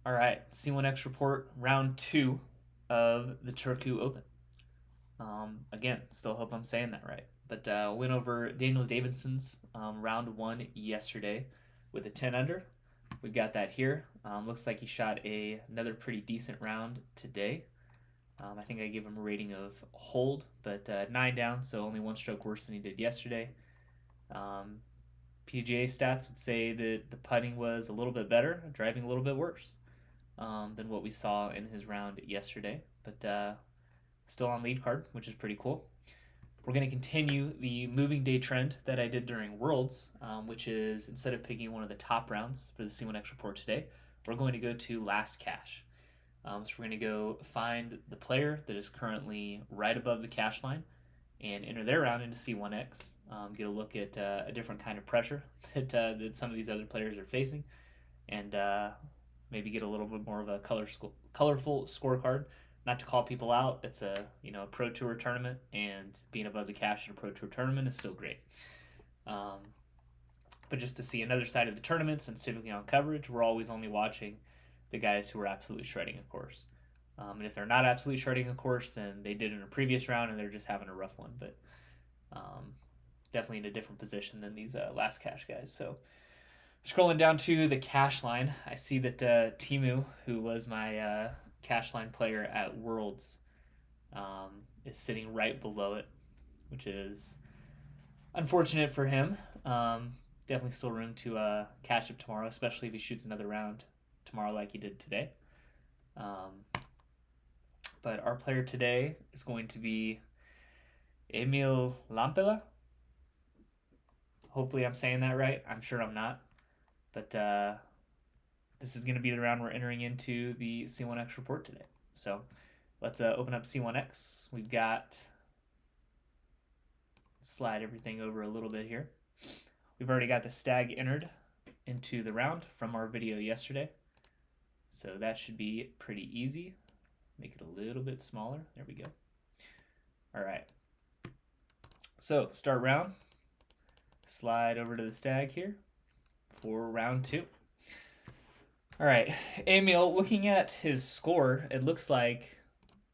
All right, C1x Report, round 2 of the Turku Open. Again, still hope I'm saying that right. But went over Daniel Davidson's round 1 yesterday with a 10 under. We've got that here. Looks like he shot another pretty decent round today. I think I gave him a rating of hold, but 9 down, so only one stroke worse than he did yesterday. PDGA stats would say that the putting was a little bit better, driving a little bit worse than what we saw in his round yesterday, but still on lead card, which is pretty cool. We're going to continue the moving day trend that I did during Worlds, which is instead of picking one of the top rounds for the C1x Report today, we're going to go to last cash. So we're going to go find the player that is currently right above the cash line and enter their round into C1X. Get a look at a different kind of pressure that some of these other players are facing, and maybe get a little bit more of a colorful scorecard. Not to call people out, it's a pro tour tournament, and being above the cash in a pro tour tournament is still great. But just to see another side of the tournaments, and typically on coverage, we're always only watching the guys who are absolutely shredding a course. And if they're not absolutely shredding a course, then they did in a previous round and they're just having a rough one. But definitely in a different position than these last cash guys. So scrolling down to the cash line, I see that Timu, who was my cash line player at Worlds, is sitting right below it, which is unfortunate for him. Definitely still room to catch up tomorrow, especially if he shoots another round tomorrow like he did today. But our player today is going to be Eemil Lampela. Hopefully I'm saying that right. I'm sure I'm not. But this is going to be the round we're entering into the C1X Report today. So let's open up C1X. We've got, slide everything over a little bit here. We've already got the stag entered into the round from our video yesterday. So that should be pretty easy. Make it a little bit smaller. There we go. All right. So start round. Slide over to the stag here for round 2. All right, Eemil, looking at his score, it looks like,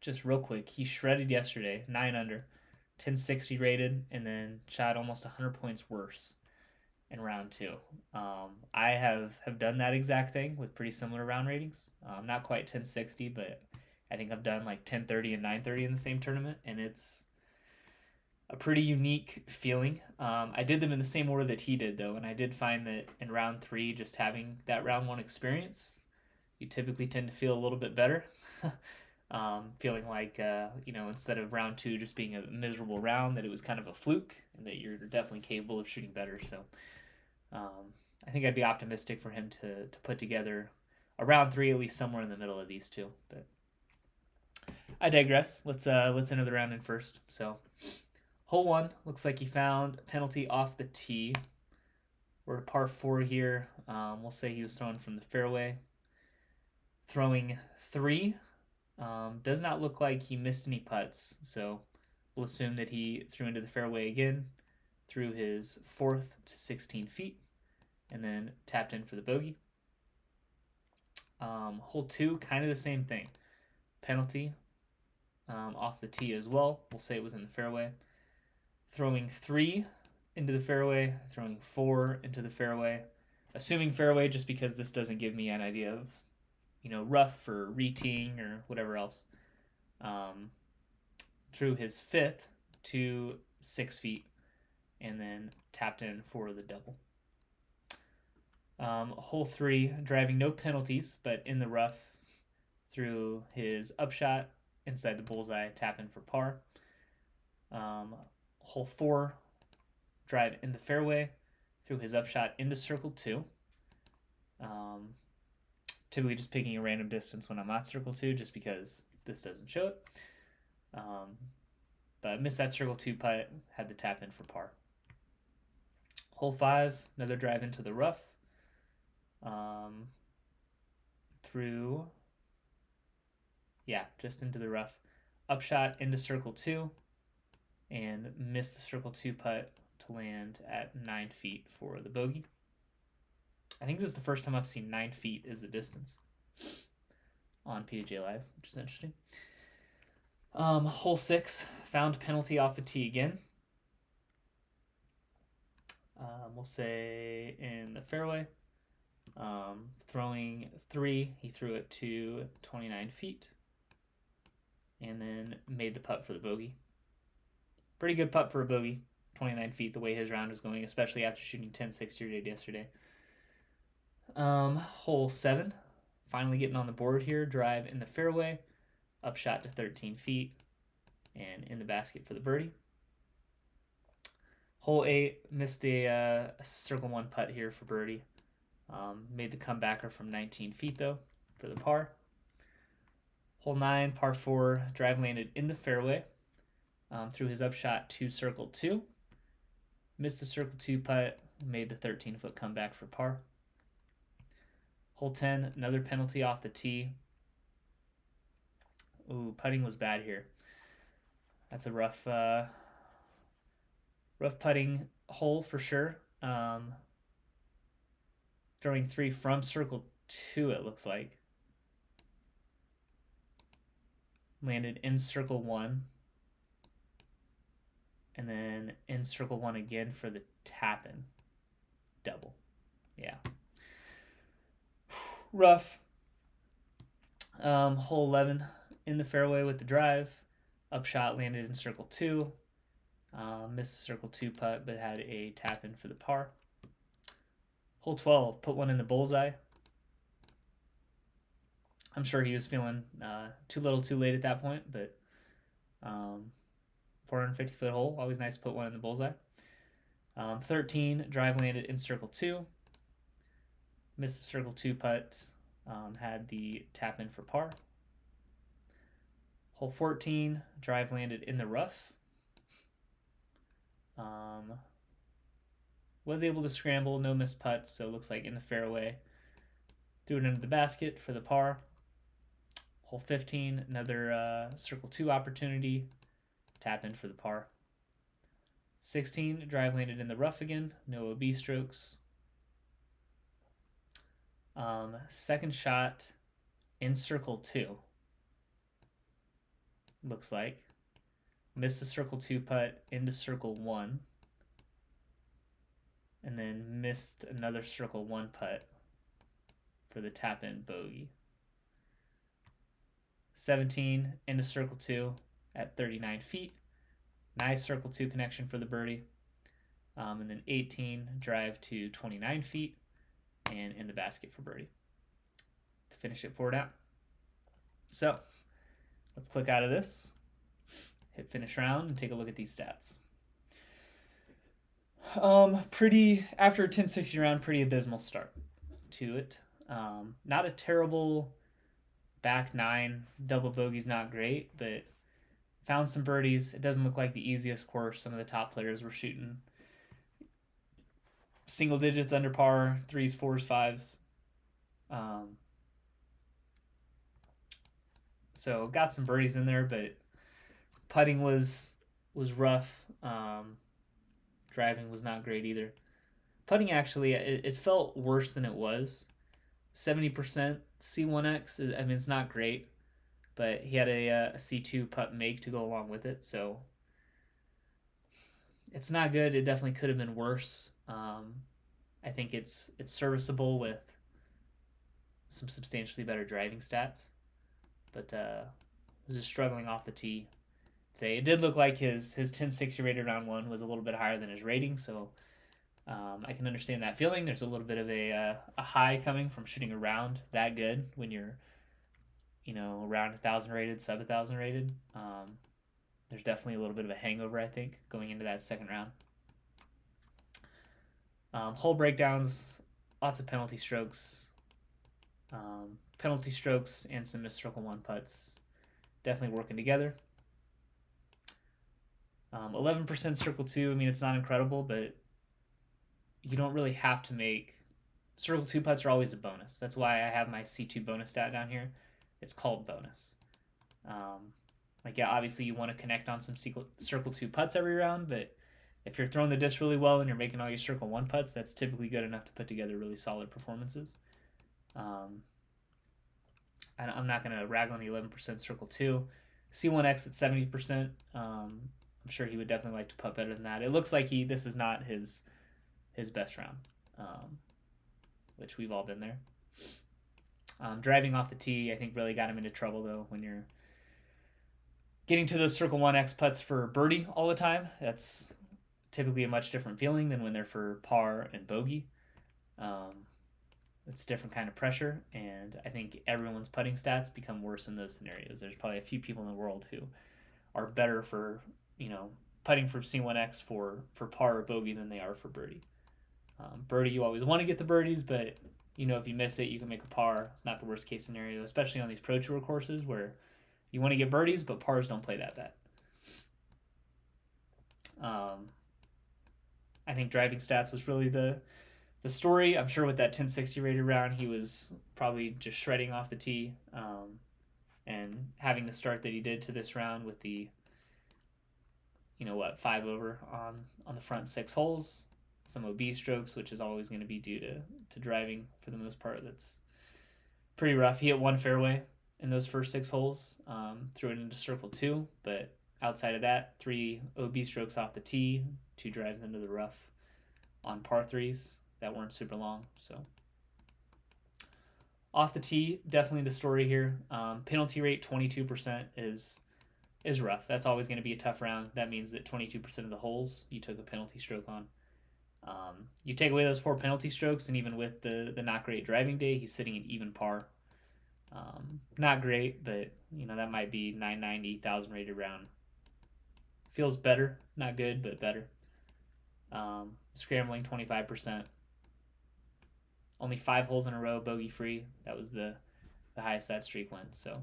just real quick, he shredded yesterday, 9 under, 1060 rated, and then shot almost 100 points worse in round 2. I have done that exact thing with pretty similar round ratings. Not quite 1060, but I think I've done like 1030 and 930 in the same tournament, and it's a pretty unique feeling. I did them in the same order that he did, though, and I did find that in round 3, just having that round 1 experience, you typically tend to feel a little bit better. Feeling like, instead of round 2 just being a miserable round, that it was kind of a fluke, and that you're definitely capable of shooting better. So I think I'd be optimistic for him to put together a round 3 at least somewhere in the middle of these two. But I digress. Let's enter the round in first. So hole 1 looks like he found a penalty off the tee. We're at par 4 here. We'll say he was throwing from the fairway. Throwing 3. Does not look like he missed any putts, so we'll assume that he threw into the fairway again, threw his 4th to 16 feet, and then tapped in for the bogey. Hole 2, kind of the same thing. Penalty off the tee as well. We'll say it was in the fairway. Throwing 3 into the fairway, throwing 4 into the fairway. Assuming fairway just because this doesn't give me an idea of, rough or re-teeing or whatever else. Threw his 5th to 6 feet and then tapped in for the double. Hole 3, driving no penalties, but in the rough, threw his upshot inside the bullseye, tap in for par. Hole 4, drive in the fairway, threw his upshot into circle 2. Typically just picking a random distance when I'm at circle 2 just because this doesn't show it. But missed that circle 2 putt, had the tap in for par. Hole 5, another drive into the rough. Just into the rough. Upshot into circle 2 and missed the circle 2 putt to land at 9 feet for the bogey. I think this is the first time I've seen 9 feet as the distance. on PDGA Live, which is interesting. Hole 6, found penalty off the tee again. We'll say in the fairway. Throwing 3, he threw it to 29 feet and then made the putt for the bogey. Pretty good putt for a bogey, 29 feet, the way his round was going, especially after shooting 10-60 yesterday. Hole 7, finally getting on the board here. Drive in the fairway, upshot to 13 feet, and in the basket for the birdie. Hole 8, missed a circle 1 putt here for birdie. Made the comebacker from 19 feet, though, for the par. Hole 9, par 4, drive landed in the fairway. Threw his upshot to circle 2. Missed the circle 2 putt, made the 13-foot comeback for par. Hole 10, another penalty off the tee. Ooh, putting was bad here. That's a rough putting hole for sure. Throwing 3 from circle 2, it looks like. Landed in circle 1. And then in circle 1 again for the tap-in. Double. Yeah. Rough. Hole 11, in the fairway with the drive. Upshot landed in circle 2. Missed the circle 2 putt, but had a tap-in for the par. Hole 12, put one in the bullseye. I'm sure he was feeling too little too late at that point, but 450-foot hole, always nice to put one in the bullseye. 13, drive landed in circle 2. Missed the circle 2 putt, had the tap in for par. Hole 14, drive landed in the rough. Was able to scramble, no missed putts, so it looks like in the fairway. Threw it into the basket for the par. Hole 15, another circle 2 opportunity. Tap in for the par. 16, drive landed in the rough again, no OB strokes. Second shot in circle 2. Looks like. Missed the circle 2 putt into circle 1. And then missed another circle 1 putt for the tap-in bogey. 17 into circle 2 at 39 feet. Nice circle 2 connection for the birdie. And then 18, drive to 29 feet and in the basket for birdie to finish it 4 down. So let's click out of this, hit finish round, and take a look at these stats. After a 10-60 round, pretty abysmal start to it. Not a terrible back 9. Double bogey's not great, but found some birdies. It doesn't look like the easiest course. Some of the top players were shooting single digits under par, 3s, 4s, 5s. So got some birdies in there, but putting was rough. Driving was not great either. Putting actually, it felt worse than it was. 70% C1x. I mean, it's not great, but he had a C2 putt make to go along with it, so it's not good. It definitely could have been worse. I think it's serviceable with some substantially better driving stats, but was just struggling off the tee today. It did look like his 10-60 rated round 1 was a little bit higher than his rating, so I can understand that feeling. There's a little bit of a high coming from shooting a round that good when you're, around 1,000 rated, sub 1,000 rated. There's definitely a little bit of a hangover, I think, going into that second round. Hole breakdowns, lots of penalty strokes. Penalty strokes and some missed circle 1 putts definitely working together. 11% circle 2. I mean, it's not incredible, but you don't really have to make circle 2 putts are always a bonus. That's why I have my C2 bonus stat down here. It's called bonus. Obviously you want to connect on some circle 2 putts every round, but if you're throwing the disc really well and you're making all your circle 1 putts, that's typically good enough to put together really solid performances. I'm not going to rag on the 11% circle 2. C1x at 70%. I'm sure he would definitely like to putt better than that. It looks like this is not his best round, which we've all been there. Driving off the tee, I think, really got him into trouble, though, when you're getting to those circle 1x putts for birdie all the time. That's typically a much different feeling than when they're for par and bogey. It's a different kind of pressure, and I think everyone's putting stats become worse in those scenarios. There's probably a few people in the world who are better for, putting for C1X for par or bogey than they are for birdie. Birdie, you always want to get the birdies, but if you miss it, you can make a par. It's not the worst case scenario, especially on these Pro Tour courses where you want to get birdies, but pars don't play that bad. I think driving stats was really the story. I'm sure with that 1060 rated round, he was probably just shredding off the tee, and having the start that he did to this round with the 5 over on the front 6 holes, some OB strokes, which is always going to be due to driving for the most part. That's pretty rough. He hit one fairway in those first 6 holes, threw it into circle 2, but outside of that, 3 OB strokes off the tee, 2 drives into the rough on par 3s that weren't super long. So off the tee, definitely the story here. Penalty rate 22% is rough. That's always going to be a tough round. That means that 22% of the holes you took a penalty stroke on. You take away those 4 penalty strokes, and even with the not great driving day, he's sitting at even par. Not great, but that might be 990, 1,000 rated round. Feels better, not good, but better. Scrambling 25%. Only 5 holes in a row bogey free. That was the highest that streak went. So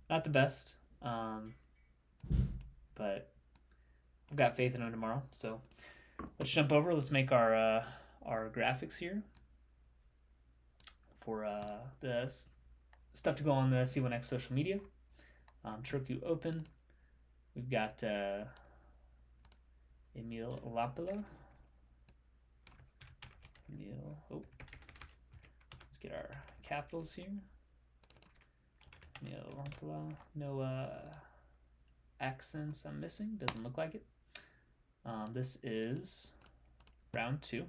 not the best, but I've got faith in him tomorrow. So let's jump over. Let's make our graphics here for the stuff to go on the C1X social media. Turku Open. We've got Eemil Lampela. Let's get our capitals here. Eemil Lampela. No accents I'm missing. Doesn't look like it. This is round 2.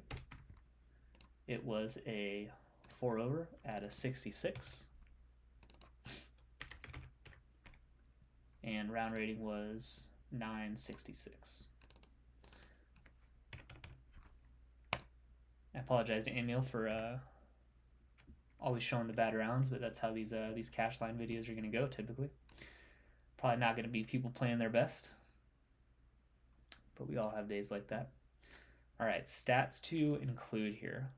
It was a 4 over at a 66. And round rating was 966. I apologize to Eemil for always showing the bad rounds, but that's how these cash line videos are going to go typically. Probably not going to be people playing their best, but we all have days like that. All right, stats to include here.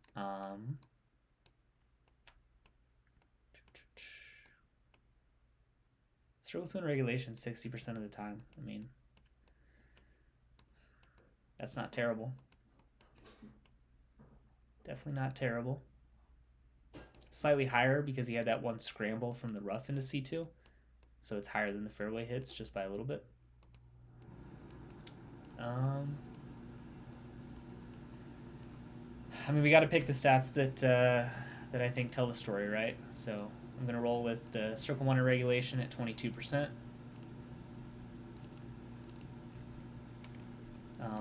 Struggle to win regulation 60% of the time. I mean, that's not terrible. Definitely not terrible. Slightly higher because he had that one scramble from the rough into C2. So it's higher than the fairway hits just by a little bit. I mean, we got to pick the stats that I think tell the story, right? So I'm going to roll with the circle 1 in regulation at 22%.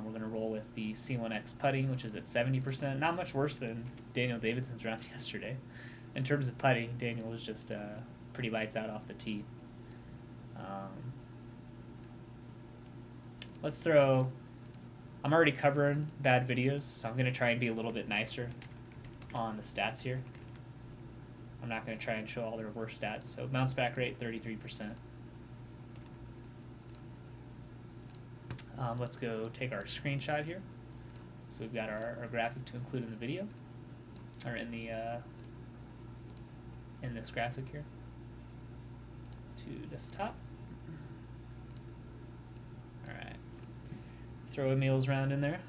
We're going to roll with the C1X putting, which is at 70%. Not much worse than Daniel Davidson's round yesterday. In terms of putting, Daniel was just pretty lights out off the tee. Let's throw... I'm already covering bad videos, so I'm going to try and be a little bit nicer on the stats here. I'm not going to try and show all their worst stats. So bounce back rate, 33%. Let's go take our screenshot here. So we've got our graphic to include in the video, or in the in this graphic here. To desktop. All right. Throw Eemil's round in there.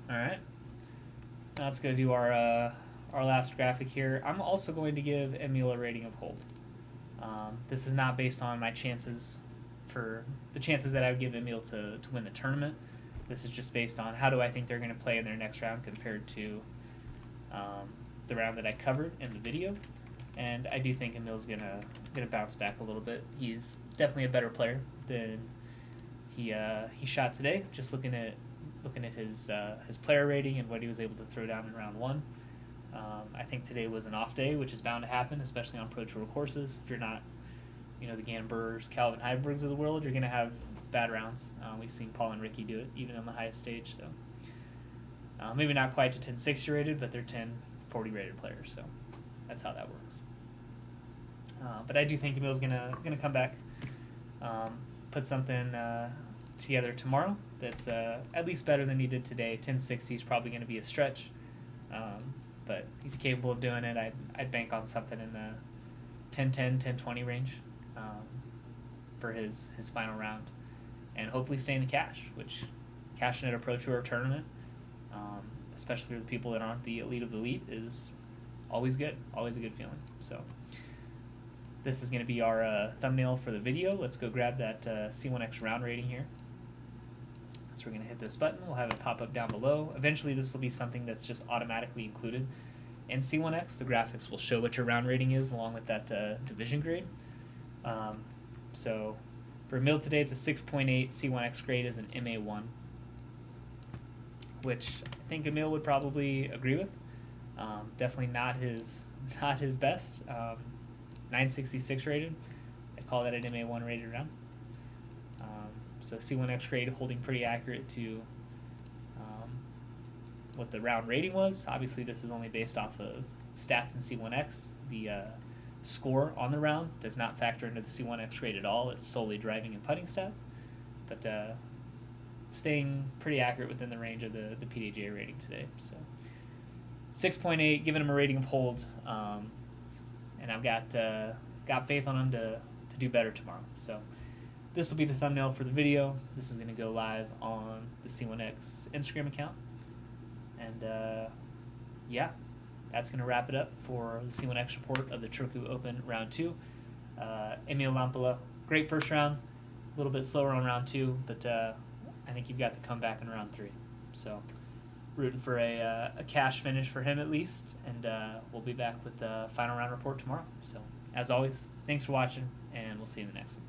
All right. Now let's go do our last graphic here. I'm also going to give Eemil a rating of hold. This is not based on my chances for the chances that I would give Eemil to win the tournament. This is just based on how do I think they're going to play in their next round compared to the round that I covered in the video, and I do think Eemil's gonna bounce back a little bit. He's definitely a better player than he shot today. Just looking at his player rating and what he was able to throw down in round one. I think today was an off day, which is bound to happen, especially on Pro Tour courses. If you're not, the Gambers, Calvin Heibergs of the world, you're gonna have bad rounds. We've seen Paul and Ricky do it, even on the highest stage. So maybe not quite to 1060 rated, but they're 1040 rated players. So that's how that works. But I do think Eemil's gonna come back, put something together tomorrow that's at least better than he did today. 1060 is probably going to be a stretch, but he's capable of doing it. I'd bank on something in the 1010, 1020 range for his final round, and hopefully stay in the cash, which cashing at a Pro Tour tournament, especially for the people that aren't the elite of the elite, is always good, always a good feeling. So this is going to be our thumbnail for the video. Let's go grab that C1x round rating here. So we're going to hit this button. We'll have it pop up down below. Eventually this will be something that's just automatically included in C1x. The graphics will show what your round rating is along with that division grade. So for Eemil today, it's a 6.8. C1x grade is an MA1, which I think Eemil would probably agree with. Definitely not his best. 966 rated. I call that an MA1 rated round. So C1x grade holding pretty accurate to what the round rating was. Obviously, this is only based off of stats in C1x. The score on the round does not factor into the C1x grade at all. It's solely driving and putting stats, but staying pretty accurate within the range of the PDGA rating today. So 6.8, giving him a rating of hold. And I've got faith on him to do better tomorrow. So this will be the thumbnail for the video. This is going to go live on the C1x Instagram account. And yeah, that's going to wrap it up for the C1x report of the Turku Open round 2. Eemil Lampela, great first round, a little bit slower on round 2, but I think you've got the comeback in round 3. So rooting for a cash finish for him at least, and we'll be back with the final round report tomorrow. So as always, thanks for watching, and we'll see you in the next one.